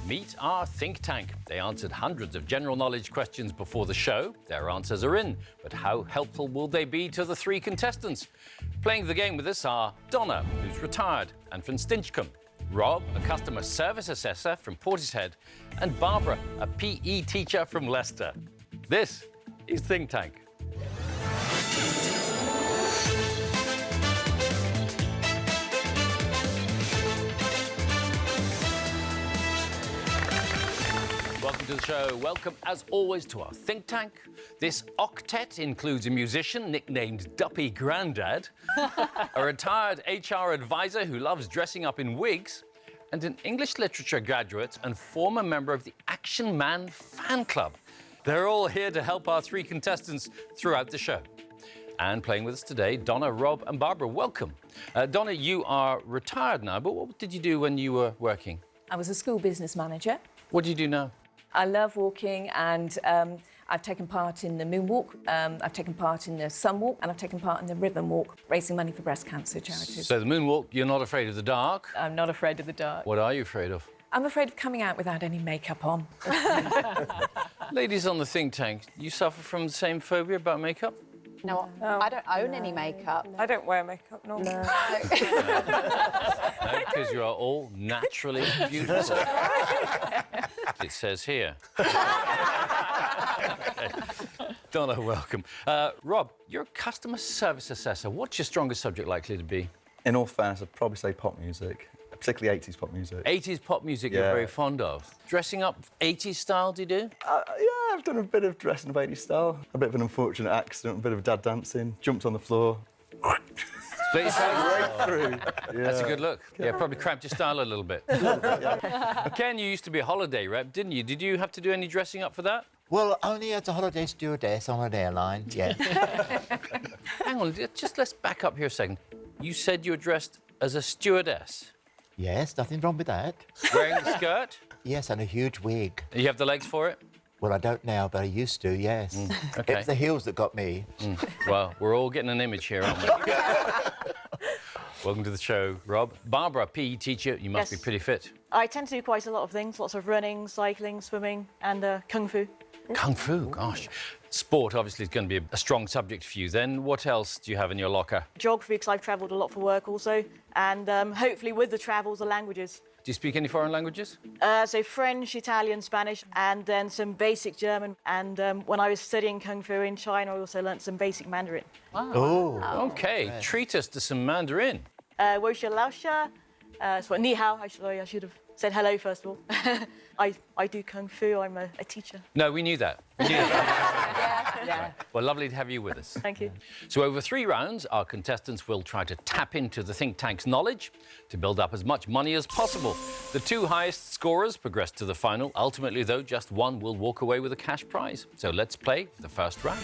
Meet our think tank. They answered hundreds of general knowledge questions before the show. Their answers are in, but how helpful will they be to the three contestants? Playing the game with us are Donna, who's retired and from Stinchcombe, Rob, a customer service assessor from Portishead, and Barbara, a PE teacher from Leicester. This is Think Tank. Welcome to the show. Welcome, as always, to our think tank. This octet includes a musician nicknamed Duppy Grandad, a retired HR advisor who loves dressing up in wigs, and an English literature graduate and former member of the Action Man fan club. They're all here to help our three contestants throughout the show. And playing with us today, Donna, Rob and Barbara, welcome. Donna, you are retired now, but what did you do when you were working? I was a school business manager. What do you do now? I love walking, and I've taken part in the Moonwalk, I've taken part in the Sunwalk, and I've taken part in the Ribbon Walk, raising money for breast cancer charities. So the Moonwalk, you're not afraid of the dark? I'm not afraid of the dark. What are you afraid of? I'm afraid of coming out without any makeup on. Ladies on the think tank, you suffer from the same phobia about makeup? No, I don't own any makeup. I don't wear makeup, no. No, because you are all naturally beautiful. It says here. Donna, welcome. Rob, you're a customer service assessor. What's your strongest subject likely to be? In all fairness, I'd probably say pop music, particularly 80s pop music. 80s pop music you're very fond of. Dressing up 80s style, do you do? Yeah, I've done a bit of dressing up 80s style. A bit of an unfortunate accident, a bit of dad dancing, jumped on the floor. Right through. Yeah. That's a good look. Yeah, probably cramped your style a little bit. Ken, you used to be a holiday rep, didn't you? Did you have to do any dressing up for that? Well, only as a holiday stewardess on an airline, yeah. Hang on, just let's back up here a second. You said you were dressed as a stewardess? Yes, nothing wrong with that. Wearing a skirt? Yes, and a huge wig. You have the legs for it? Well, I don't now, but I used to, yes. Okay. It's the heels that got me. Well, we're all getting an image here, aren't we? Welcome to the show, Rob. Barbara, PE teacher, you must be pretty fit. I tend to do quite a lot of things, lots of running, cycling, swimming and Kung Fu. Kung Fu, gosh. Sport, obviously, is going to be a strong subject for you. Then what else do you have in your locker? Geography, because I've travelled a lot for work also, and hopefully with the travels, the languages. Do you speak any foreign languages? So French, Italian, Spanish, and then some basic German. And when I was studying Kung Fu in China, I also learnt some basic Mandarin. Wow. Oh. OK, treat us to some Mandarin. Wo xie lao xia, so ni hao, I should have said hello first of all. I do Kung Fu, I'm a teacher. No, we knew that. We knew that. Yeah. Well, lovely to have you with us. Thank you. So over 3 rounds, our contestants will try to tap into the think tank's knowledge to build up as much money as possible. The 2 highest scorers progress to the final. Ultimately, though, just one will walk away with a cash prize. So let's play the first round.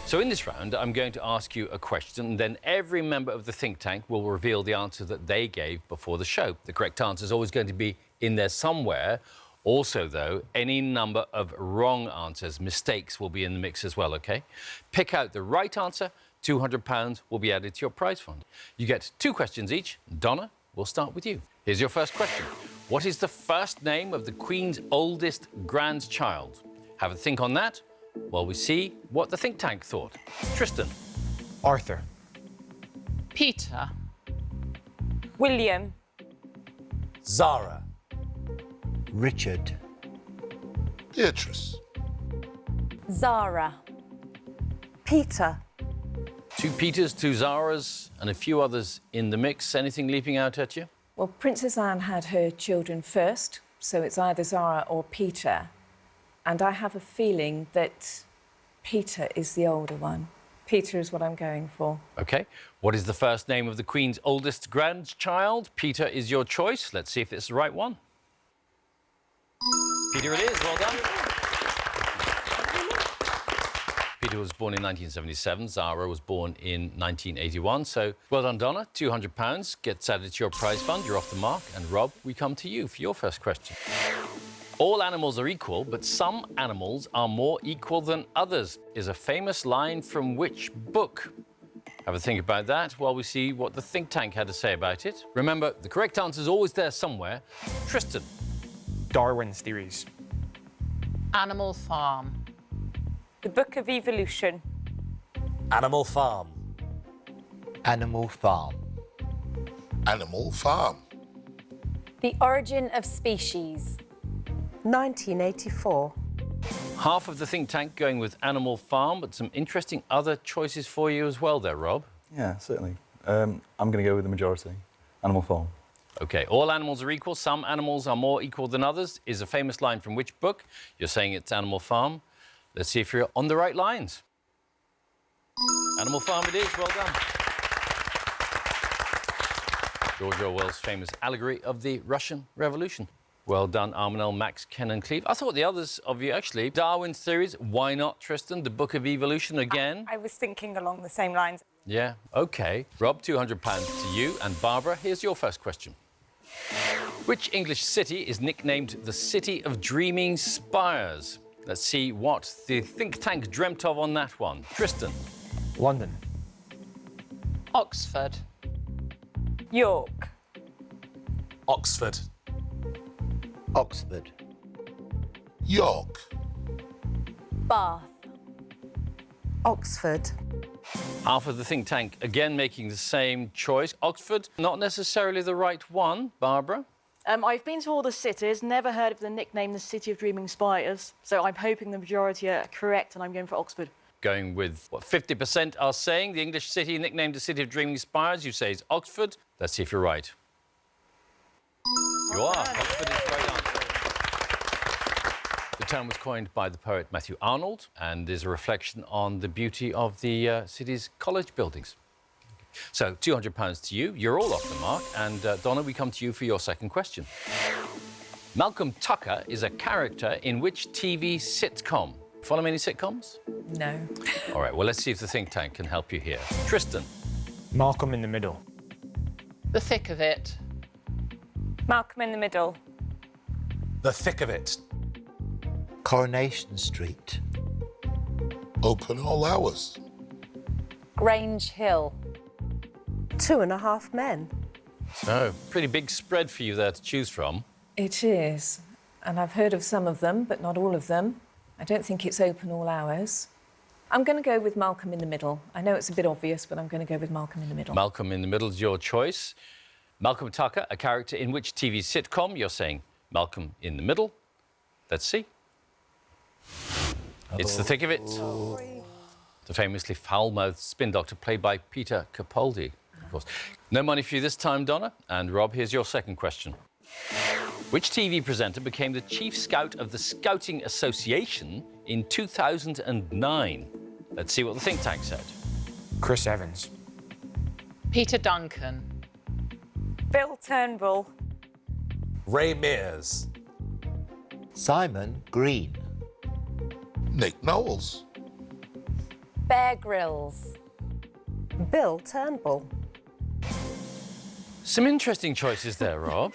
So in this round, I'm going to ask you a question, and then every member of the think tank will reveal the answer that they gave before the show. The correct answer is always going to be in there somewhere. Also, though, any number of wrong answers, mistakes, will be in the mix as well, OK? Pick out the right answer, £200 will be added to your prize fund. You get 2 questions each. Donna, we'll start with you. Here's your first question. What is the first name of the Queen's oldest grandchild? Have a think on that while we see what the think tank thought. Tristan. Arthur. Peter. William. Zara. Richard. Beatrice. Zara. Peter. 2 Peters, 2 Zaras, and a few others in the mix. Anything leaping out at you? Well, Princess Anne had her children first, so it's either Zara or Peter. And I have a feeling that Peter is the older one. Peter is what I'm going for. OK. What is the first name of the Queen's oldest grandchild? Peter is your choice. Let's see if it's the right one. Peter it is. Well done. Peter was born in 1977. Zara was born in 1981. So well done, Donna. £200 gets added to your prize fund. You're off the mark. And Rob, we come to you for your first question. All animals are equal, but some animals are more equal than others, is a famous line from which book? Have a think about that while we see what the think tank had to say about it. Remember, the correct answer is always there somewhere. Tristan. Darwin's theories. Animal Farm. The Book of Evolution. Animal Farm. Animal Farm. Animal Farm. The Origin of Species. 1984. Half of the think tank going with Animal Farm, but some interesting other choices for you as well there, Rob. Yeah, certainly. I'm going to go with the majority. Animal Farm. OK, all animals are equal. Some animals are more equal than others is a famous line from which book? You're saying it's Animal Farm. Let's see if you're on the right lines. Animal Farm it is. Well done. George Orwell's famous allegory of the Russian Revolution. Well done, Armanel, Max, Ken and Cleve. I thought the others of you, actually. Darwin's theories, why not, Tristan? The Book of Evolution again. I was thinking along the same lines. Yeah, OK. Rob, £200 to you. And Barbara, here's your first question. Which English city is nicknamed the City of Dreaming Spires? Let's see what the think tank dreamt of on that one. Tristan. London. Oxford. York. Oxford. Oxford. York. Bath. Oxford. Half of the think tank again making the same choice. Oxford, not necessarily the right one. Barbara? I've been to all the cities, never heard of the nickname the City of Dreaming Spires, so I'm hoping the majority are correct and I'm going for Oxford. Going with what 50% are saying the English city nicknamed the City of Dreaming Spires. You say is Oxford. Let's see if you're right. You are. Oxford is the right answer. The term was coined by the poet Matthew Arnold and is a reflection on the beauty of the city's college buildings. So, £200 to you. You're all off the mark. And, Donna, we come to you for your second question. Malcolm Tucker is a character in which TV sitcom? Follow any sitcoms? No. All right, well, let's see if the think tank can help you here. Tristan. Malcolm in the Middle. The Thick of It. Malcolm in the Middle. The Thick of It. Coronation Street. Open all hours. Grange Hill. 2.5 Men. So, pretty big spread for you there to choose from. It is. And I've heard of some of them, but not all of them. I don't think it's open all hours. I'm going to go with Malcolm in the Middle. I know it's a bit obvious, but I'm going to go with Malcolm in the Middle. Malcolm in the Middle is your choice. Malcolm Tucker, a character in which TV sitcom? You're saying Malcolm in the Middle. Let's see. It's The Thick of It. The famously foul-mouthed spin doctor played by Peter Capaldi, of course. No money for you this time, Donna. And Rob, here's your second question. Which TV presenter became the chief scout of the Scouting Association in 2009? Let's see what the think tank said. Chris Evans. Peter Duncan. Bill Turnbull. Ray Mears. Simon Green. Nick Knowles. Bear Grylls. Bill Turnbull. Some interesting choices there, Rob.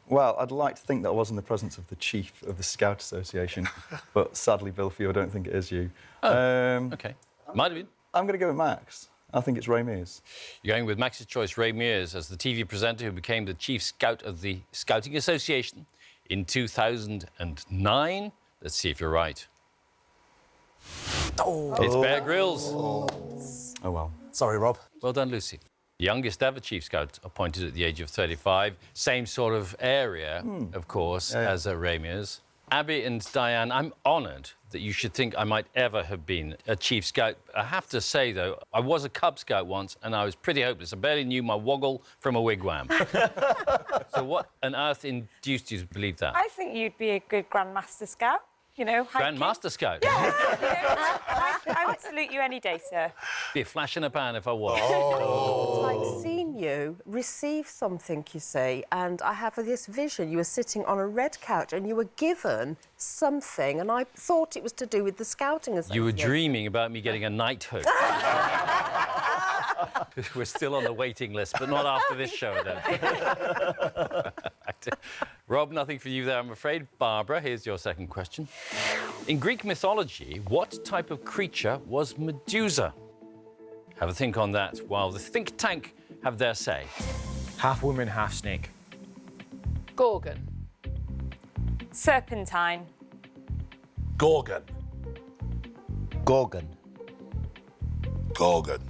Well, I'd like to think that I was in the presence of the chief of the Scout Association, but sadly, Bill, for you, I don't think it is you. OK. Might have been. I'm going to go with Max. I think it's Ray Mears. You're going with Max's choice, Ray Mears, as the TV presenter who became the chief scout of the Scouting Association in 2009. Let's see if you're right. Oh. It's Bear Grylls. Oh, well. Sorry, Rob. Well done, Lucy. The youngest ever chief scout appointed at the age of 35. Same sort of area, of course, as Ray Mears. Abby and Diane, I'm honoured that you should think I might ever have been a chief scout. I have to say, though, I was a Cub Scout once and I was pretty hopeless. I barely knew my woggle from a wigwam. So what on earth induced you to believe that? I think you'd be a good Grandmaster Scout. You know, hiking. Grandmaster Scout? Yeah. I would salute you any day, sir. Be a flash in a pan if I was. I'd seen you receive something, you see, and I have this vision. You were sitting on a red couch and you were given something, and I thought it was to do with the Scouting Association. You were dreaming about me getting a knighthood. We're still on the waiting list, but not after this show, then. Rob, nothing for you there, I'm afraid. Barbara, here's your second question. In Greek mythology, what type of creature was Medusa? Have a think on that while the think tank have their say. Half woman, half snake. Gorgon. Serpentine. Gorgon. Gorgon. Gorgon.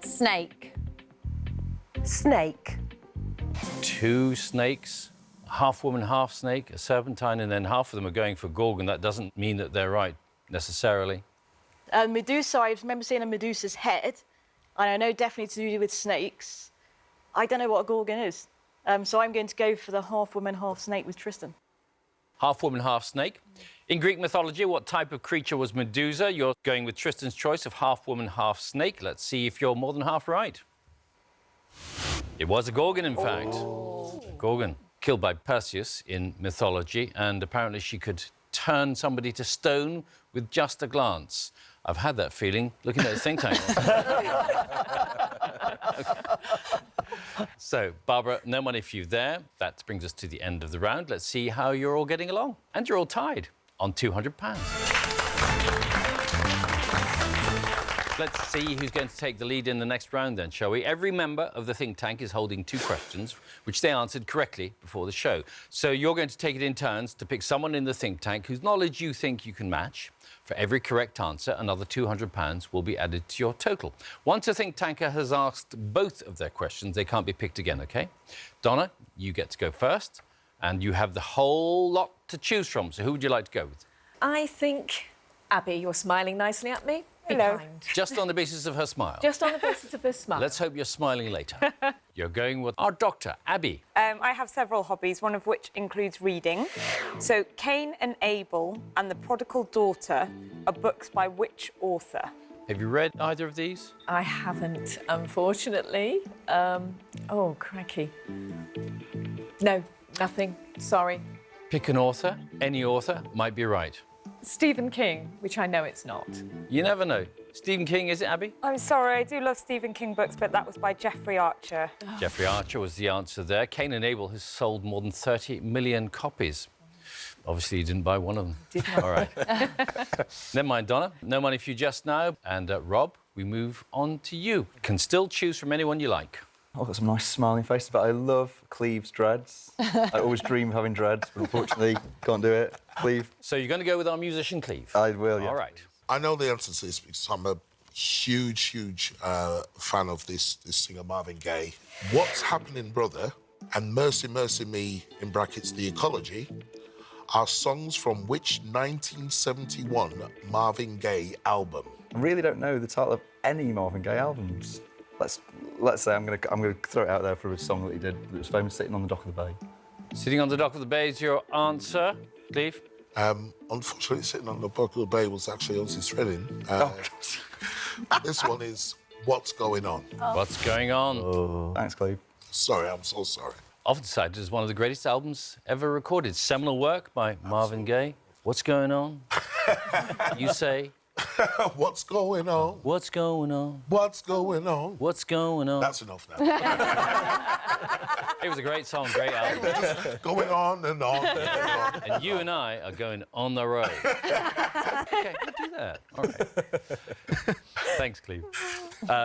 Snake. Snake. 2 snakes, half woman, half snake, a serpentine, and then half of them are going for Gorgon. That doesn't mean that they're right necessarily. Medusa, I remember seeing a Medusa's head, and I know definitely to do with snakes. I don't know what a Gorgon is. So I'm going to go for the half woman, half snake with Tristan. Half woman, half snake. In Greek mythology, what type of creature was Medusa? You're going with Tristan's choice of half woman, half snake. Let's see if you're more than half right. It was a Gorgon, in fact. Gorgon, killed by Perseus in mythology, and apparently she could turn somebody to stone with just a glance. I've had that feeling looking at the think tank. So, Barbara, no money for you there. That brings us to the end of the round. Let's see how you're all getting along. And you're all tied on £200. Let's see who's going to take the lead in the next round then, shall we? Every member of the think tank is holding 2 questions, which they answered correctly before the show. So you're going to take it in turns to pick someone in the think tank whose knowledge you think you can match. For every correct answer, another £200 will be added to your total. Once a think tanker has asked both of their questions, they can't be picked again, OK? Donna, you get to go first, and you have the whole lot to choose from. So who would you like to go with? I think, Abby, you're smiling nicely at me. Be Hello. kind. Just on the basis of her smile. Just on the basis of her smile. Let's hope you're smiling later. You're going with our doctor, Abby. I have several hobbies, one of which includes reading. So, Cain and Abel and The Prodigal Daughter are books by which author? Have you read either of these? I haven't, unfortunately. Oh, cracky. No, nothing. Sorry. Pick an author. Any author might be right. Stephen King, which I know it's not. You never know. Stephen King, is it, Abby? I'm sorry, I do love Stephen King books, but that was by Jeffrey Archer. Jeffrey Archer was the answer there. Cain and Abel has sold more than 30 million copies. Obviously, you didn't buy one of them. Did not. All right. Never mind, Donna. No money for you just now. And Rob, we move on to you. Can still choose from anyone you like. I've got some nice smiling faces, but I love Cleve's dreads. I always dream of having dreads, but unfortunately can't do it. Cleve. So you're going to go with our musician, Cleve? I will, yeah. All right. I know the answer to this because I'm a huge fan of this singer Marvin Gaye. What's Happening, Brother, and Mercy, Mercy Me, in brackets, The Ecology, are songs from which 1971 Marvin Gaye album? I really don't know the title of any Marvin Gaye albums. Let's say I'm gonna throw it out there for a song that he did that was famous, Sitting on the Dock of the Bay. Sitting on the Dock of the Bay is your answer, Cleve? Unfortunately, Sitting on the Dock of the Bay was actually Otis Redding. This one is What's Going On. What's going on? Oh. Thanks, Cleve. Sorry, I'm so sorry. Often cited as one of the greatest albums ever recorded. Seminal work by Marvin Gaye. What's going on? You say. What's going on? What's going on? What's going on? What's going on? That's enough now. It was a great song, great album. Going on and on and on. And you and I are going on the road. OK, we'll do that. All right. Thanks, Cleve.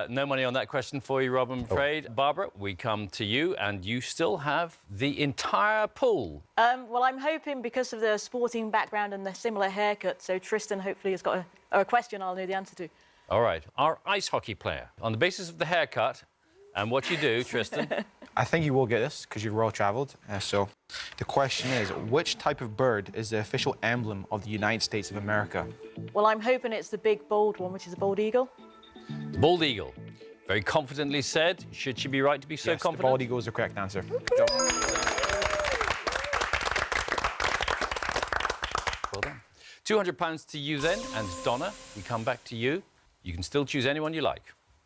No money on that question for you, Rob, I'm afraid. Barbara, we come to you, and you still have the entire pool. Well, I'm hoping because of the sporting background and the similar haircut, so Tristan hopefully has got a question I'll know the answer to. All right. Our ice hockey player. On the basis of the haircut and what you do, Tristan. I think you will get this because you've well travelled. So the question is, which type of bird is the official emblem of the United States of America? Well, I'm hoping it's the big, bold one, which is a bald eagle. The bald eagle. Very confidently said. Should she be right to be so Yes, confident? the bald eagle is the correct answer. Well done. £200 to you then, and Donna, we come back to you. You can still choose anyone you like.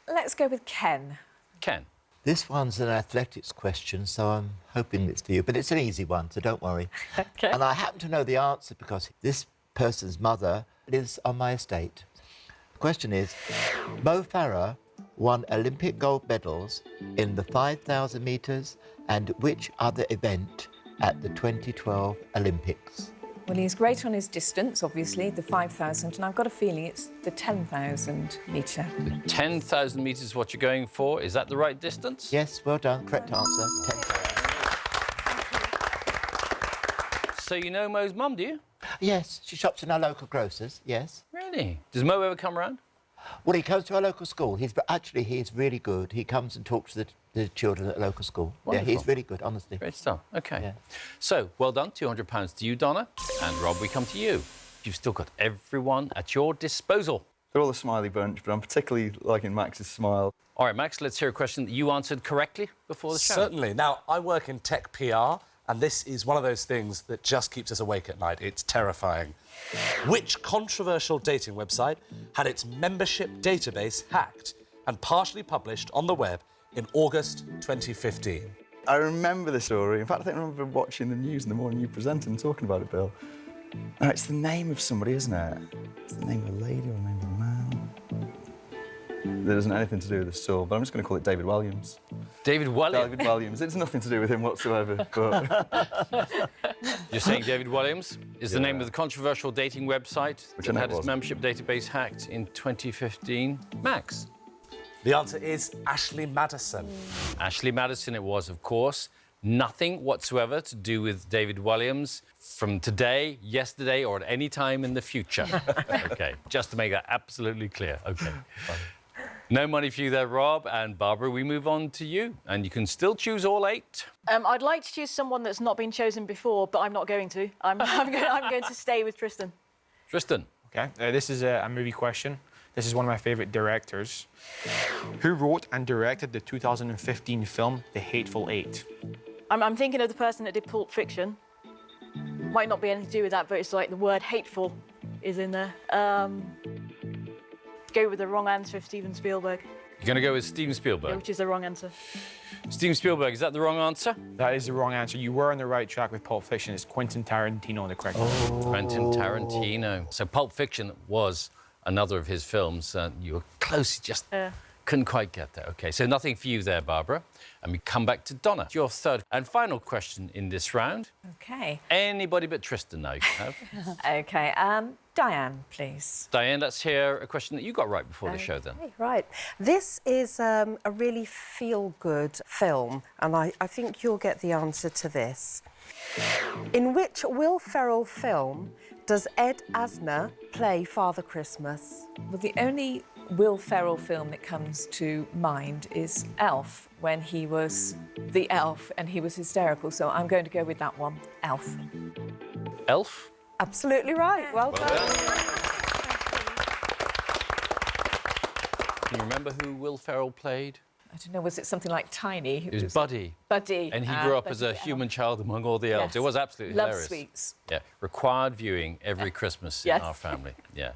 Let's go with Ken. Ken. This one's an athletics question, so I'm hoping it's for you, but it's an easy one, so don't worry. OK. And I happen to know the answer because this person's mother lives on my estate. The question is, Mo Farah won Olympic gold medals in the 5,000 metres and which other event at the 2012 Olympics? Well, he's great on his distance, obviously, the 5,000, and I've got a feeling it's the 10,000 metre. 10,000 metres is what you're going for. Is that the right distance? Yes, well done. Correct answer. 10,000. So you know Mo's mum, do you? Yes, she shops in our local grocers, yes. Really? Does Mo ever come round? Well, he comes to our local school. He's really good. He comes and talks to the children at the local school. Wonderful. Yeah, he's really good, honestly. Great stuff. OK. Yeah. So, well done. £200 to you, Donna. And, Rob, we come to you. You've still got everyone at your disposal. They're all a smiley bunch, but I'm particularly liking Max's smile. All right, Max, let's hear a question that you answered correctly before the show. Certainly. Now, I work in tech PR, and this is one of those things that just keeps us awake at night. It's terrifying. Which controversial dating website had its membership database hacked and partially published on the web in August 2015? I remember the story. In fact, I think I remember watching the news in the morning you presented and talking about it, Bill. No, it's the name of somebody, isn't it? It's the name of a lady or the name of a man. There isn't anything to do with this at all, but I'm just going to call it David Williams. David Williams? David Williams. It's nothing to do with him whatsoever, but... You're saying David Williams is the name of the controversial dating website that had its membership database hacked in 2015. Max? The answer is Ashley Madison. Ashley Madison it was, of course. Nothing whatsoever to do with David Williams from today, yesterday, or at any time in the future. OK, just to make that absolutely clear. OK. No money for you there, Rob. And Barbara, we move on to you. And you can still choose all 8. I'd like to choose someone that's not been chosen before, but I'm not going to. I'm going to stay with Tristan. Tristan. OK, this is a movie question. This is one of my favourite directors. Who wrote and directed the 2015 film The Hateful Eight? I'm thinking of the person that did Pulp Fiction. Might not be anything to do with that, but it's like the word hateful is in there. Go with the wrong answer of Steven Spielberg. You're going to go with Steven Spielberg? Yeah, which is the wrong answer. Steven Spielberg, is that the wrong answer? That is the wrong answer. You were on the right track with Pulp Fiction. It's Quentin Tarantino, the correct answer. Quentin Tarantino. So Pulp Fiction was another of his films. You were close, you just couldn't quite get there. OK, so nothing for you there, Barbara. And we come back to Donna. Your third and final question in this round. OK. Anybody but Tristan now you can have. OK, Diane, please. Diane, let's hear a question that you got right before the show, then. Right. This is a really feel-good film, and I think you'll get the answer to this. In which Will Ferrell film does Ed Asner play Father Christmas? Well, the only Will Ferrell film that comes to mind is Elf, when he was the elf and he was hysterical. So I'm going to go with that one, Elf. Elf? Absolutely right. Well done. Can you remember who Will Ferrell played? I don't know, was it something like Tiny? It was Buddy. Buddy. And he grew up as a human child among all the elves. Yes. It was absolutely Love hilarious. Sweets. Yeah, required viewing every Christmas in our family. Yeah.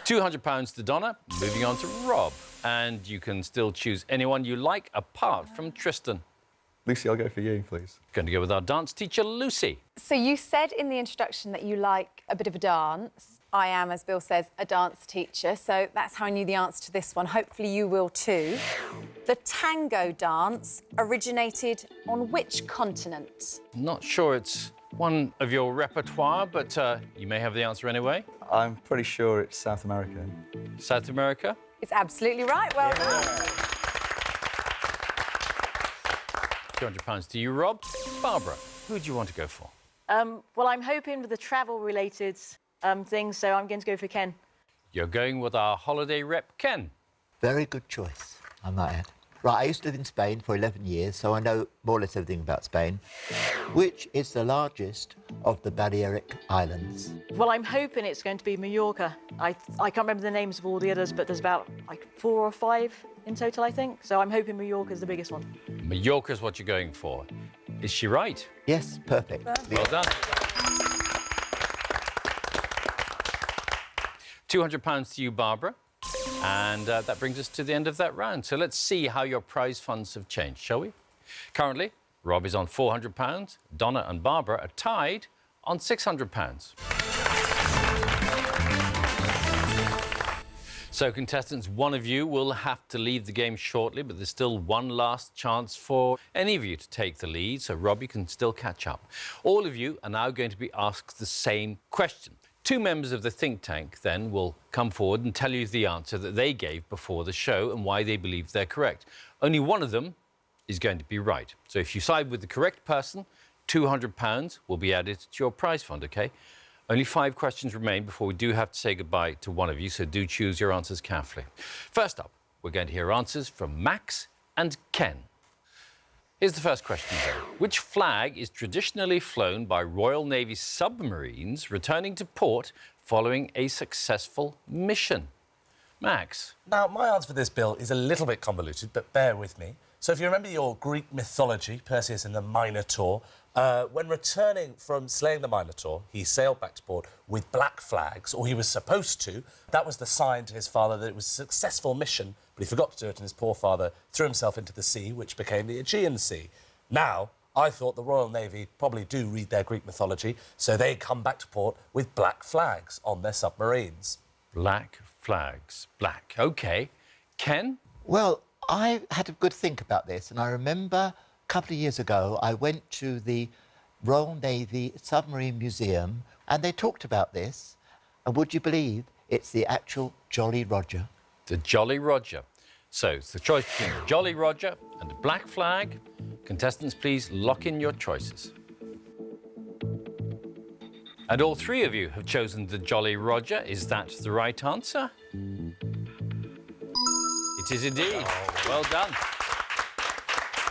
£200 to Donna. Moving on to Rob. And you can still choose anyone you like apart from Tristan. Lucy, I'll go for you, please. Going to go with our dance teacher, Lucy. So you said in the introduction that you like a bit of a dance. I am, as Bill says, a dance teacher, so that's how I knew the answer to this one. Hopefully you will too. The tango dance originated on which continent? Not sure it's one of your repertoire, but you may have the answer anyway. I'm pretty sure it's South America. South America? It's absolutely right. Well done. £200 to you, Rob. Barbara, who do you want to go for? Well, I'm hoping for the travel-related things, so I'm going to go for Ken. You're going with our holiday rep, Ken. Very good choice, I might add. Right, I used to live in Spain for 11 years, so I know more or less everything about Spain. Which is the largest of the Balearic Islands? Well, I'm hoping it's going to be Mallorca. I can't remember the names of all the others, but there's about, like, 4 or 5 in total, I think. So I'm hoping Mallorca's the biggest one. Mallorca's what you're going for. Is she right? Yes, perfect. Well done. £200 to you, Barbara. And that brings us to the end of that round. So let's see how your prize funds have changed, shall we? Currently, Rob is on £400. Donna and Barbara are tied on £600. So, contestants, one of you will have to leave the game shortly, but there's still one last chance for any of you to take the lead, so Rob, you can still catch up. All of you are now going to be asked the same question. Two members of the think tank then will come forward and tell you the answer that they gave before the show and why they believe they're correct. Only one of them is going to be right. So if you side with the correct person, £200 will be added to your prize fund, OK? Only 5 questions remain before we do have to say goodbye to one of you, so do choose your answers carefully. First up, we're going to hear answers from Max and Ken. Here's the first question, then. Which flag is traditionally flown by Royal Navy submarines returning to port following a successful mission? Max? Now, my answer for this, Bill, is a little bit convoluted, but bear with me. So if you remember your Greek mythology, Perseus and the Minotaur, when returning from slaying the Minotaur, he sailed back to port with black flags, or he was supposed to. That was the sign to his father that it was a successful mission, but he forgot to do it, and his poor father threw himself into the sea, which became the Aegean Sea. Now, I thought the Royal Navy probably do read their Greek mythology, so they come back to port with black flags on their submarines. Black flags. Black. OK. Ken? Well, I had a good think about this, and I remember a couple of years ago I went to the Royal Navy Submarine Museum and they talked about this, and would you believe it's the actual Jolly Roger? The Jolly Roger. So it's the choice between the Jolly Roger and the black flag. Contestants, please lock in your choices. And all 3 of you have chosen the Jolly Roger. Is that the right answer? It is indeed. Well done.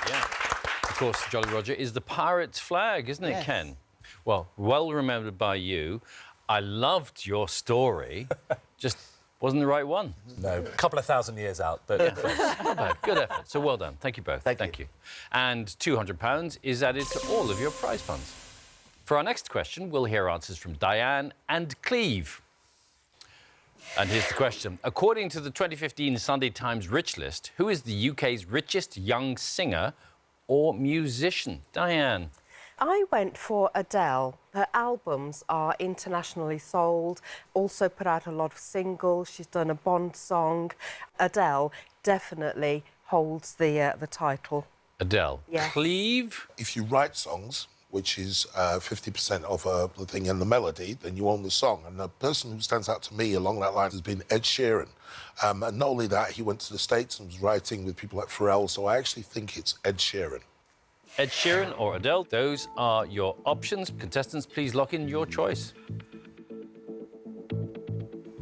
Yeah. Of course, the Jolly Roger is the pirate's flag, isn't it, Yes. Ken? Well remembered by you. I loved your story. Just wasn't the right one. No, a couple of thousand years out, but... Not bad. Good effort. So well done. Thank you both. Thank you. And £200 is added to all of your prize funds. For our next question, we'll hear answers from Diane and Cleve. And here's the question. According to the 2015 Sunday Times Rich List, who is the UK's richest young singer or musician? Diane. I went for Adele. Her albums are internationally sold, also put out a lot of singles. She's done a Bond song. Adele definitely holds the title. Adele. Yes. Cleve. If you write songs, which is 50% of the thing and the melody, then you own the song. And the person who stands out to me along that line has been Ed Sheeran. And not only that, he went to the States and was writing with people like Pharrell, so I actually think it's Ed Sheeran. Ed Sheeran or Adele, those are your options. Contestants, please lock in your choice.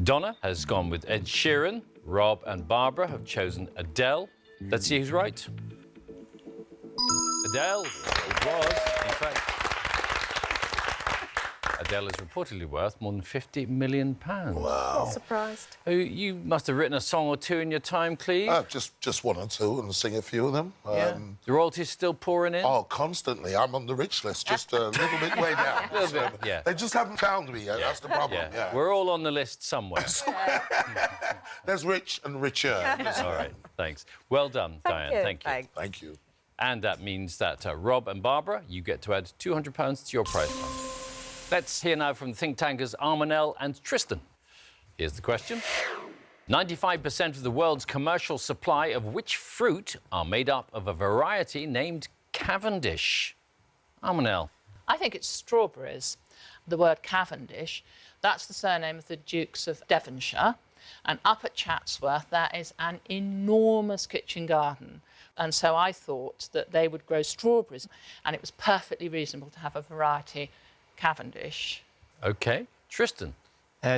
Donna has gone with Ed Sheeran. Rob and Barbara have chosen Adele. Let's see who's right. Adele, it was, in fact. Adele is reportedly worth more than £50 million. Wow. Not surprised. Oh, you must have written a song or 2 in your time, Cleve. Just 1 or 2 and sing a few of them. Yeah. The royalties still pouring in? Oh, constantly. I'm on the rich list, just a little bit way down. A little bit, yeah. They just haven't found me yet. That's the problem. Yeah. We're all on the list somewhere. There's rich and richer. All right, thanks. Well done, Diane. Thank you. Thank you. And that means that Rob and Barbara, you get to add £200 to your prize fund. Let's hear now from the think tankers Armanel and Tristan. Here's the question. 95% of the world's commercial supply of which fruit are made up of a variety named Cavendish? Armanel. I think it's strawberries. The word Cavendish, that's the surname of the Dukes of Devonshire. And up at Chatsworth, there is an enormous kitchen garden. And so I thought that they would grow strawberries, and it was perfectly reasonable to have a variety Cavendish. OK. Tristan.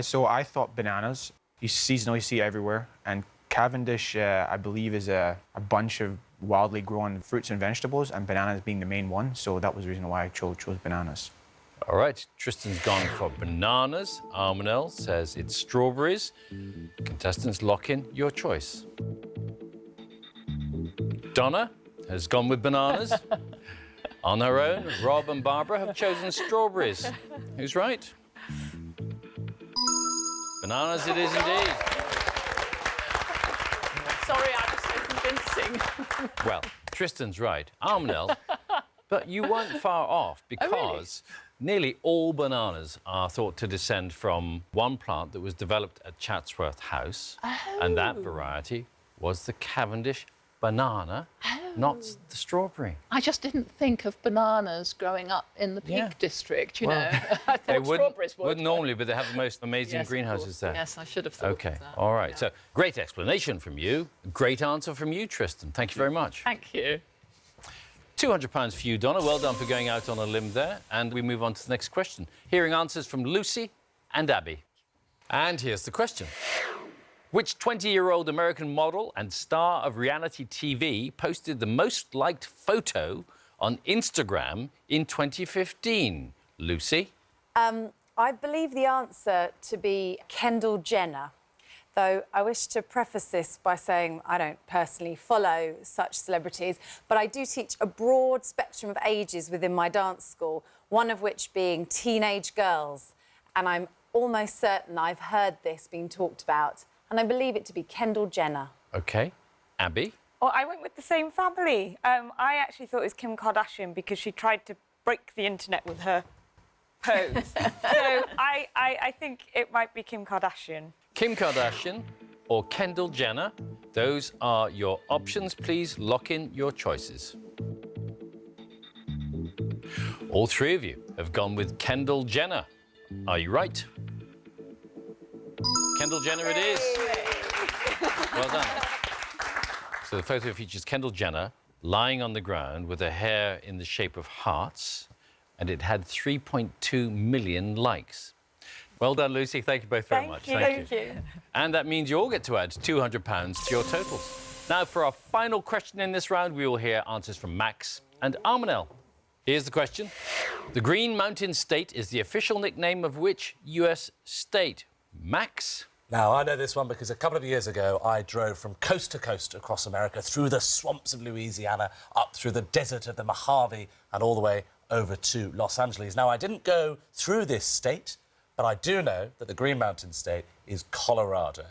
So I thought bananas. You seasonally see it everywhere. And Cavendish, I believe, is a bunch of wildly grown fruits and vegetables, and bananas being the main one. So that was the reason why I chose bananas. All right, Tristan's gone for bananas. Armanel says it's strawberries. Contestants, lock in your choice. Donna has gone with bananas. On her own, Rob and Barbara have chosen strawberries. Who's right? Bananas it is indeed. Sorry, I was so convincing. Well, Tristan's right. Armanel, but you weren't far off because nearly all bananas are thought to descend from one plant that was developed at Chatsworth House. And that variety was the Cavendish banana, not the strawberry. I just didn't think of bananas growing up in the Peak District, you know. I They thought strawberries would. wouldn't normally, but they have the most amazing Yes, of greenhouses course. there. Yes, I should have thought OK, of that. all right. So, great explanation from you. Great answer from you, Tristan. Thank you very much. Thank you. £200 for you, Donna. Well done for going out on a limb there. And we move on to the next question. Hearing answers from Lucy and Abby. And here's the question. Which 20-year-old American model and star of reality TV posted the most liked photo on Instagram in 2015? Lucy? I believe the answer to be Kendall Jenner, though I wish to preface this by saying I don't personally follow such celebrities, but I do teach a broad spectrum of ages within my dance school, one of which being teenage girls. And I'm almost certain I've heard this being talked about, and I believe it to be Kendall Jenner. OK. Abby? Oh, I went with the same family. I actually thought it was Kim Kardashian because she tried to break the internet with her pose. So I think it might be Kim Kardashian. Kim Kardashian or Kendall Jenner? Those are your options. Please lock in your choices. All three of you have gone with Kendall Jenner. Are you right? Kendall Jenner it is. Well done. So the photo features Kendall Jenner lying on the ground with her hair in the shape of hearts, and it had 3.2 million likes. Well done, Lucy. Thank you both very much. Thank you. And that means you all get to add £200 to your totals. Now, for our final question in this round, we will hear answers from Max and Armanel. Here's the question. The Green Mountain State is the official nickname of which US state? Max? Now, I know this one because a couple of years ago, I drove from coast to coast across America, through the swamps of Louisiana, up through the desert of the Mojave, and all the way over to Los Angeles. Now, I didn't go through this state, but I do know that the Green Mountain State is Colorado.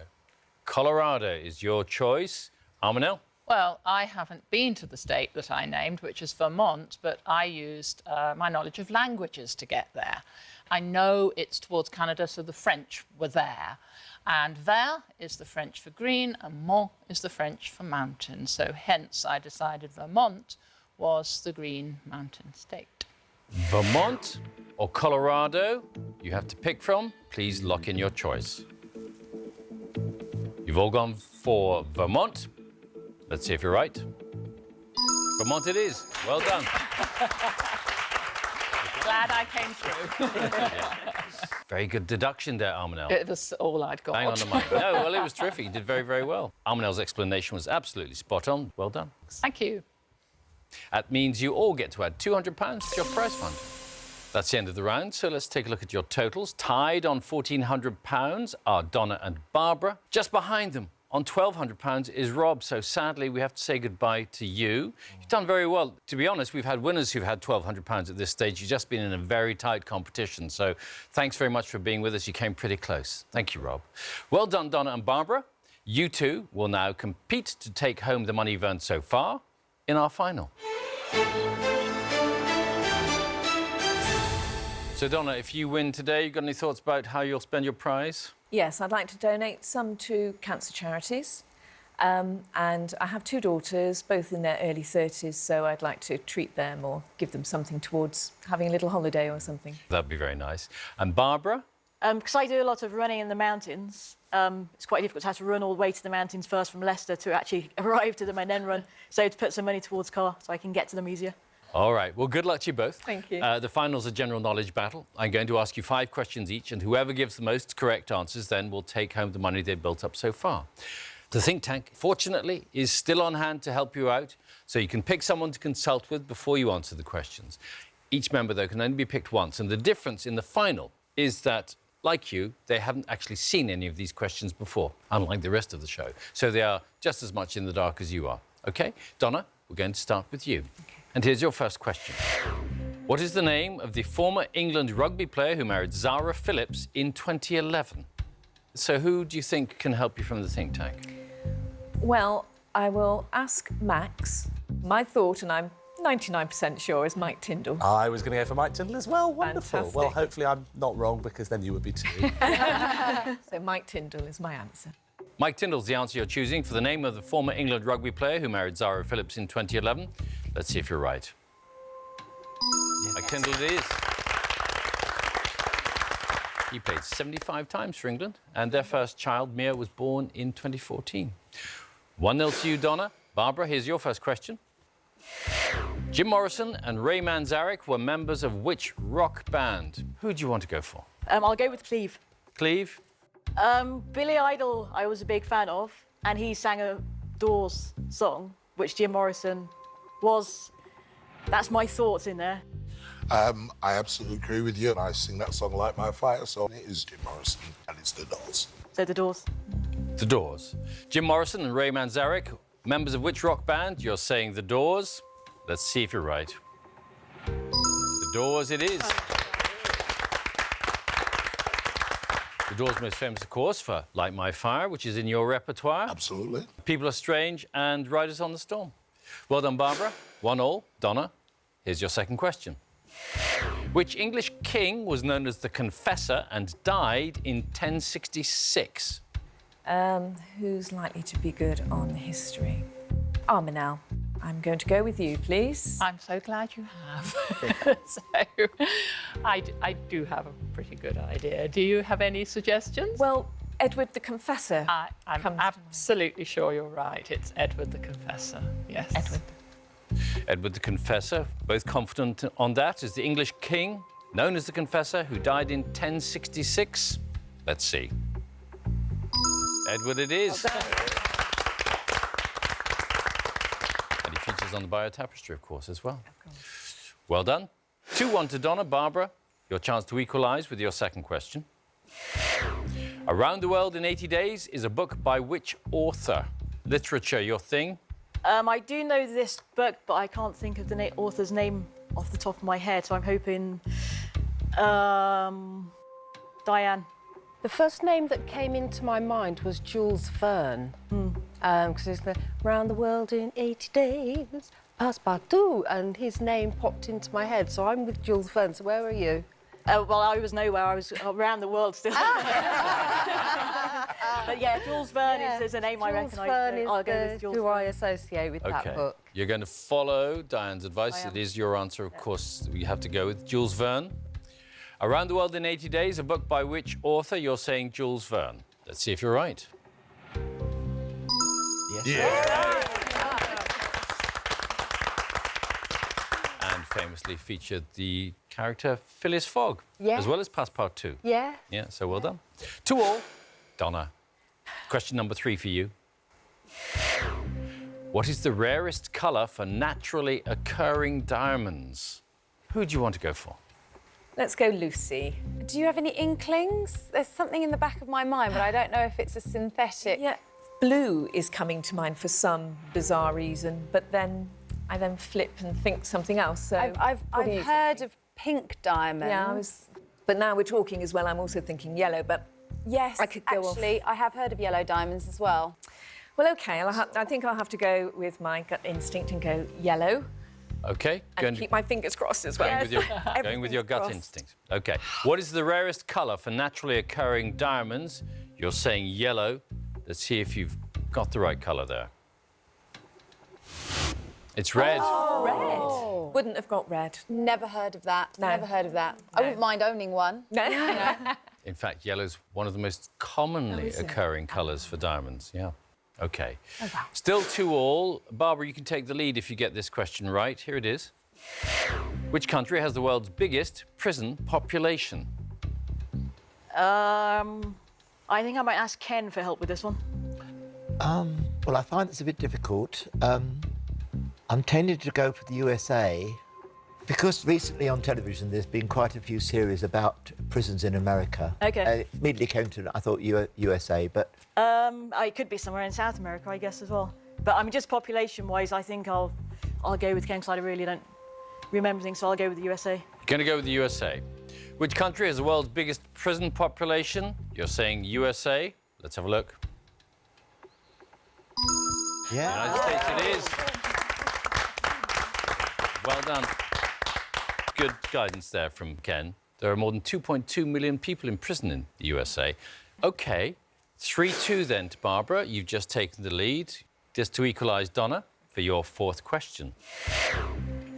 Colorado is your choice. Armanel? Well, I haven't been to the state that I named, which is Vermont, but I used my knowledge of languages to get there. I know it's towards Canada, so the French were there. And vert is the French for green, and mont is the French for mountain. So hence I decided Vermont was the Green Mountain State. Vermont or Colorado? You have to pick from. Please lock in your choice. You've all gone for Vermont. Let's see if you're right. Vermont it is. Well done. Glad I came through. Very good deduction there, Armanel. It was all I'd got. Bang on the money. No, well, it was terrific. You did very, very well. Armanel's explanation was absolutely spot on. Well done. Thank you. That means you all get to add £200 to your prize fund. That's the end of the round, so let's take a look at your totals. Tied on £1,400 are Donna and Barbara. Just behind them on £1,200 is Rob, so sadly we have to say goodbye to you. You've done very well. To be honest, we've had winners who've had £1,200 at this stage. You've just been in a very tight competition, so thanks very much for being with us. You came pretty close. Thank you, Rob. Well done, Donna and Barbara. You two will now compete to take home the money you've earned so far in our final. So, Donna, if you win today, you got any thoughts about how you'll spend your prize? Yes, I'd like to donate some to cancer charities. And I have two daughters, both in their early 30s, so I'd like to treat them or give them something towards having a little holiday or something. That'd be very nice. And Barbara? Because I do a lot of running in the mountains, it's quite difficult to have to run all the way to the mountains first from Leicester to actually arrive to them and then run. So to put some money towards car so I can get to them easier. All right. Well, good luck to you both. Thank you. The final's a general knowledge battle. I'm going to ask you 5 questions each, and whoever gives the most correct answers then will take home the money they've built up so far. The think tank, fortunately, is still on hand to help you out, so you can pick someone to consult with before you answer the questions. Each member, though, can only be picked once, and the difference in the final is that, like you, they haven't actually seen any of these questions before, unlike the rest of the show. So they are just as much in the dark as you are. OK? Donna, we're going to start with you. Okay. And here's your first question. What is the name of the former England rugby player who married Zara Phillips in 2011? So who do you think can help you from the think tank? Well, I will ask Max. My thought, and I'm 99% sure is Mike Tindall. I was going to go for Mike Tindall as well. Wonderful. Fantastic. Well, hopefully I'm not wrong, because then you would be too. So Mike Tindall is my answer. Mike Tindall's the answer you're choosing for the name of the former England rugby player who married Zara Phillips in 2011. Let's see if you're right. Yes. Mike Tindall it is. He played 75 times for England, and their first child, Mia, was born in 2014. 1-0 to you, Donna. Barbara, here's your first question. Jim Morrison and Ray Manzarek were members of which rock band? Who do you want to go for? I'll go with Cleve. Cleve? Billy Idol I was a big fan of, and he sang a Doors song, which Jim Morrison was. That's my thoughts in there. I absolutely agree with you, and I sing that song Light My Fire, so it is Jim Morrison, and it's The Doors. So The Doors. The Doors. Jim Morrison and Ray Manzarek, members of which rock band? You're saying The Doors. Let's see if you're right. The Doors it is. The Doors most famous, of course, for Light My Fire, which is in your repertoire. Absolutely. People Are Strange and Riders on the Storm. Well done, Barbara. 1-1. Donna, here's your second question. Which English king was known as the Confessor and died in 1066? Who's likely to be good on history? Armanel. I'm going to go with you, please. I'm so glad you have. So, I do have a pretty good idea. Do you have any suggestions? Well, Edward the Confessor. I'm absolutely sure you're right. It's Edward the Confessor. Yes. Edward the Confessor, both confident on that, is the English king known as the Confessor who died in 1066. Let's see. Edward it is. And he features on the Bio Tapestry, of course, as well. Well done. 2-1 to Donna. Barbara, your chance to equalise with your second question. Around the World in 80 Days is a book by which author? Literature, your thing? I do know this book, but I can't think of the author's name off the top of my head, so I'm hoping... Diane. The first name that came into my mind was Jules Verne. Because it's the Round the World in 80 Days, Passepartout, and his name popped into my head, so I'm with Jules Verne. So where are you? Well, I was nowhere. I was around the world still. But yeah, Jules Verne is a name I recognise. Jules Verne is I'll go with Jules who Verne. I associate with that book. You're going to follow Diane's advice. It is your answer, of course. You have to go with Jules Verne. Around the World in 80 Days, a book by which author? You're saying Jules Verne. Let's see if you're right. Yes. Yeah. And famously featured the character Phileas Fogg, as well as Passepartout. Yeah. Yeah, so well done. 2-2. Donna, question number 3 for you. What is the rarest colour for naturally occurring diamonds? Who do you want to go for? Let's go Lucy. Do you have any inklings? There's something in the back of my mind, but I don't know if it's a synthetic. Yeah, blue is coming to mind for some bizarre reason, but then I flip and think something else. So I've heard of pink diamonds. Yeah, but now we're talking as well. I'm also thinking yellow, but yes, I could go actually, I have heard of yellow diamonds as well. Well, OK, I think I'll have to go with my gut instinct and go yellow. OK. And keep my fingers crossed as well. Going with your gut instinct. OK. What is the rarest colour for naturally occurring diamonds? You're saying yellow. Let's see if you've got the right colour there. It's red. Oh, red. Wouldn't have got red. Never heard of that. No. Never heard of that. No. I wouldn't mind owning one. No. In fact, yellow's one of the most commonly occurring colours for diamonds. Yeah. OK. Oh, wow. Still 2-2. Barbara, you can take the lead if you get this question right. Here it is. Which country has the world's biggest prison population? I think I might ask Ken for help with this one. Well, I find this a bit difficult. I'm tending to go for the USA because recently on television there's been quite a few series about prisons in America. OK. It immediately came to, I thought, USA, but... It could be somewhere in South America, I guess, as well. But I mean, just population-wise, I think I'll go with Ken because I really don't remember things, so I'll go with the USA. You're going to go with the USA. Which country has the world's biggest prison population? You're saying USA. Let's have a look. Yeah. United States it is. Well done. Good guidance there from Ken. There are more than 2.2 million people in prison in the USA. OK, 3-2 then to Barbara. You've just taken the lead. Just to equalise, Donna, for your fourth question.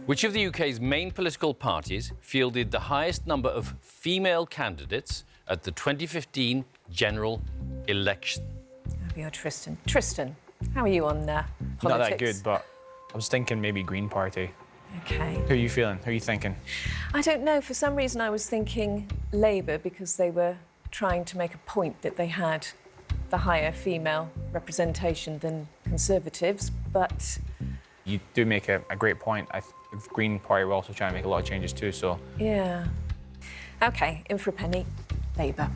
Which of the UK's main political parties fielded the highest number of female candidates at the 2015 general election? That'll be your Tristan. Tristan, how are you on politics? Not that good, but I was thinking maybe Green Party. OK. Who are you feeling? Who are you thinking? I don't know. For some reason, I was thinking Labour because they were trying to make a point that they had the higher female representation than Conservatives, but... You do make a great point. Green Party were also trying to make a lot of changes too, so... Yeah. OK, in for a penny, Labour.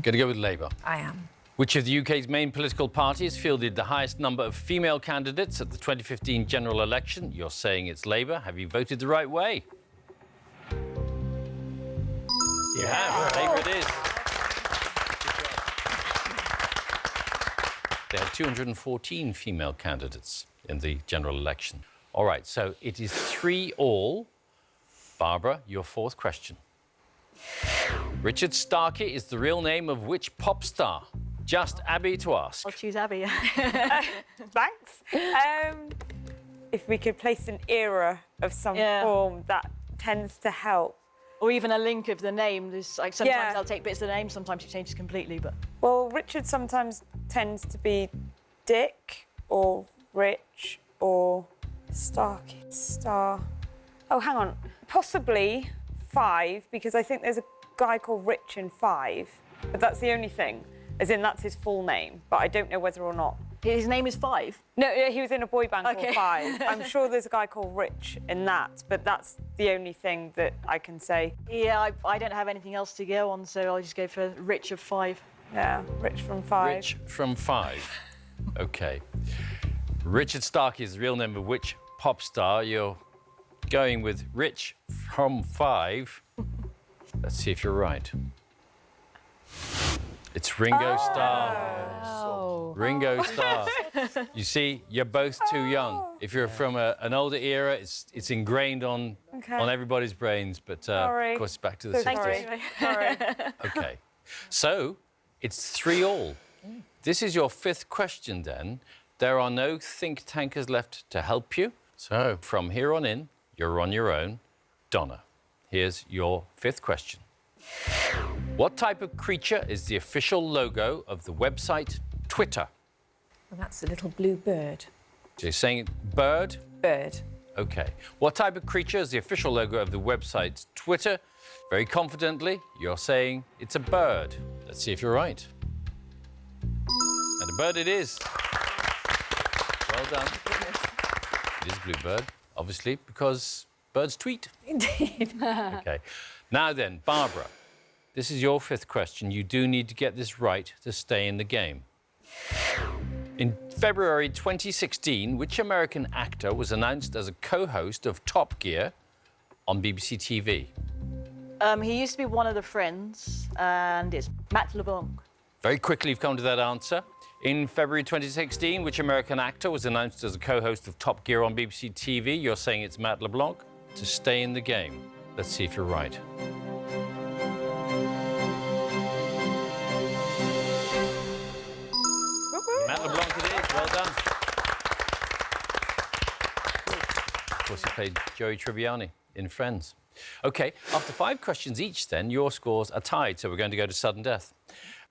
Going to go with Labour. I am. Which of the UK's main political parties fielded the highest number of female candidates at the 2015 general election? You're saying it's Labour. Have you voted the right way? You have. Labour it is. They had 214 female candidates in the general election. All right, so it is 3-all. Barbara, your fourth question. Richard Starkey is the real name of which pop star? Just Abby to ask. I'll choose Abby. Thanks. If we could place an era of some form, that tends to help. Or even a link of the name. There's, like, sometimes I'll take bits of the name, sometimes it changes completely, but... Well, Richard sometimes tends to be Dick or Rich or Starkey. Star. Oh, hang on. Possibly 5, because I think there's a guy called Rich in 5, but that's the only thing. As in, that's his full name, but I don't know whether or not. His name is 5? No, he was in a boy band called 5. I'm sure there's a guy called Rich in that, but that's the only thing that I can say. Yeah, I don't have anything else to go on, so I'll just go for Rich of 5. Yeah, Rich from 5. Rich from 5. OK. Richard Starkey is the real name of which pop star? You're going with Rich from 5. Let's see if you're right. It's Ringo Starr. Ringo Starr. You see, you're both too young. If you're from an older era, it's ingrained on everybody's brains. But of course, it's back to the 60s. Sorry. OK. So it's 3-all. This is your fifth question, then. There are no think tankers left to help you. So from here on in, you're on your own. Donna, here's your fifth question. What type of creature is the official logo of the website Twitter? Well, that's a little blue bird. So you're saying bird? Bird. OK. What type of creature is the official logo of the website Twitter? Very confidently, you're saying it's a bird. Let's see if you're right. And a bird it is. Well done. It is bluebird, obviously, because birds tweet. Indeed. OK. Now then, Barbara, this is your fifth question. You do need to get this right to stay in the game. In February 2016, which American actor was announced as a co-host of Top Gear on BBC TV? He used to be one of the friends, and it's Matt LeBlanc. Very quickly, you've come to that answer. In February 2016, which American actor was announced as a co-host of Top Gear on BBC TV? You're saying it's Matt LeBlanc. To stay in the game, let's see if you're right. Matt LeBlanc it is. Well done. Of course, he played Joey Tribbiani in Friends. OK, after 5 questions each, then, your scores are tied, so we're going to go to sudden death.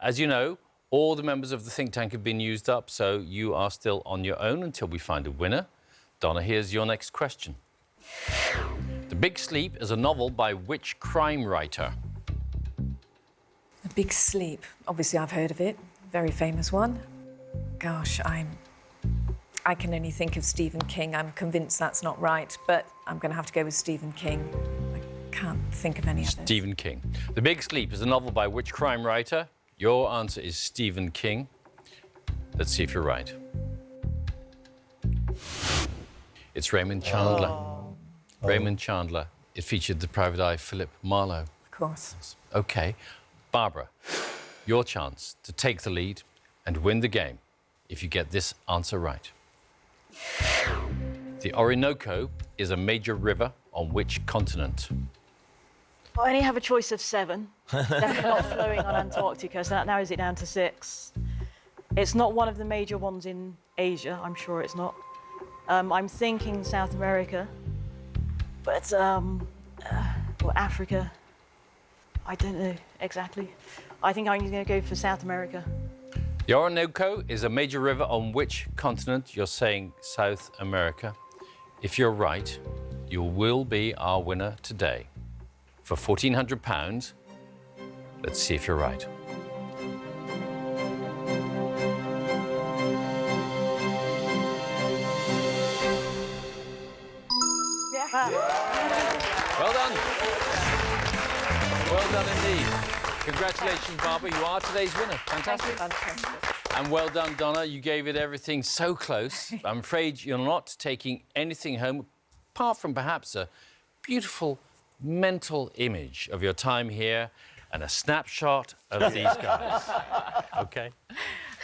As you know, all the members of the think tank have been used up, so you are still on your own until we find a winner. Donna, here's your next question. The Big Sleep is a novel by which crime writer? The Big Sleep. Obviously, I've heard of it. Very famous one. Gosh, I can only think of Stephen King. I'm convinced that's not right, but I'm going to have to go with Stephen King. I can't think of any others. Stephen King. The Big Sleep is a novel by which crime writer? Your answer is Stephen King. Let's see if you're right. It's Raymond Chandler. Raymond Chandler. It featured the private eye Philip Marlowe. Of course. OK. Barbara, your chance to take the lead and win the game if you get this answer right. The Orinoco is a major river on which continent? I only have a choice of 7. Definitely not flowing on Antarctica, so that narrows it down to 6. It's not one of the major ones in Asia, I'm sure it's not. I'm thinking South America, but, or Africa. I don't know exactly. I think I'm going to go for South America. The Orinoco is a major river on which continent? You're saying South America. If you're right, you will be our winner today. For £1,400, let's see if you're right. Well done. Well done indeed. Congratulations, Barbara. You are today's winner. Fantastic. And well done, Donna. You gave it everything so close. I'm afraid you're not taking anything home, apart from perhaps a beautiful mental image of your time here and a snapshot of these guys. OK?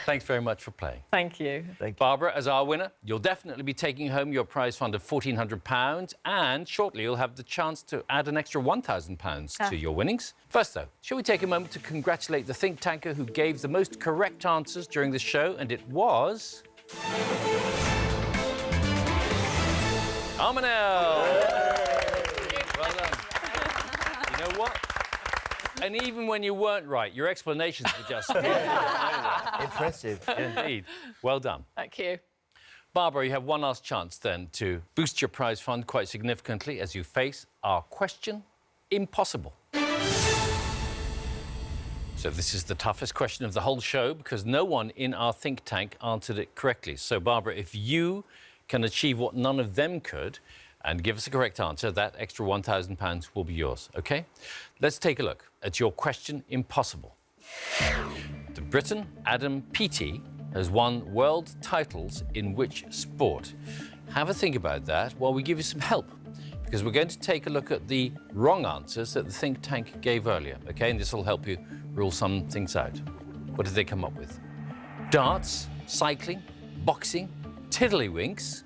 Thanks very much for playing. Thank you. Thank you. Barbara, as our winner, you'll definitely be taking home your prize fund of £1,400, and shortly you'll have the chance to add an extra £1,000 to your winnings. First, though, shall we take a moment to congratulate the think tanker who gave the most correct answers during the show, and it was... Armanel! Well done. You know what? And even when you weren't right, your explanations were just... Impressive. Indeed. Well done. Thank you. Barbara, you have one last chance then to boost your prize fund quite significantly as you face our question impossible. So this is the toughest question of the whole show because no one in our think tank answered it correctly. So, Barbara, if you can achieve what none of them could and give us a correct answer, that extra £1,000 will be yours, OK? Let's take a look at your question impossible. The Briton Adam Peaty has won world titles in which sport? Have a think about that while we give you some help, because we're going to take a look at the wrong answers that the think tank gave earlier, OK? And this will help you rule some things out. What did they come up with? Darts, cycling, boxing, tiddlywinks,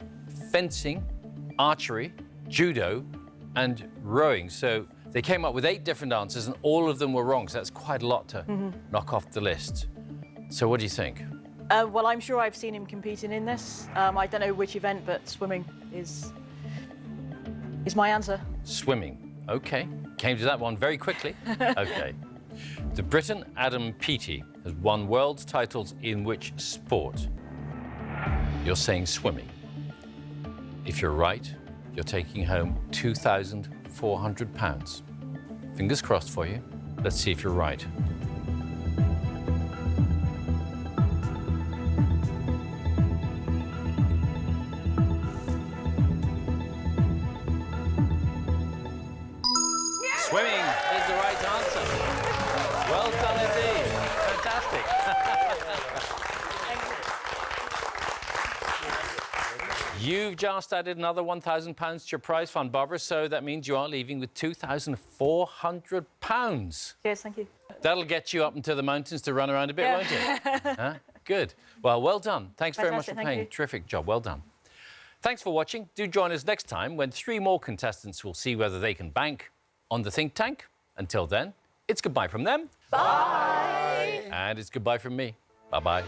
fencing, archery, judo, and rowing. So they came up with 8 different answers, and all of them were wrong. So that's quite a lot to knock off the list. So what do you think? Well, I'm sure I've seen him competing in this. I don't know which event, but swimming is my answer. Swimming. OK. Came to that one very quickly. OK. The Briton Adam Peaty has won world titles in which sport? You're saying swimming. If you're right, you're taking home £2,400. Fingers crossed for you. Let's see if you're right. Swimming is the right answer. Well done indeed. Fantastic. You've just added another £1,000 to your prize fund, Barbara, so that means you are leaving with £2,400. Yes, thank you. That'll get you up into the mountains to run around a bit, won't it? Huh? Good. Well done. Thanks very much for playing. Terrific job. Well done. Thanks for watching. Do join us next time when 3 more contestants will see whether they can bank on the think tank. Until then, it's goodbye from them. Bye. And it's goodbye from me. Bye-bye.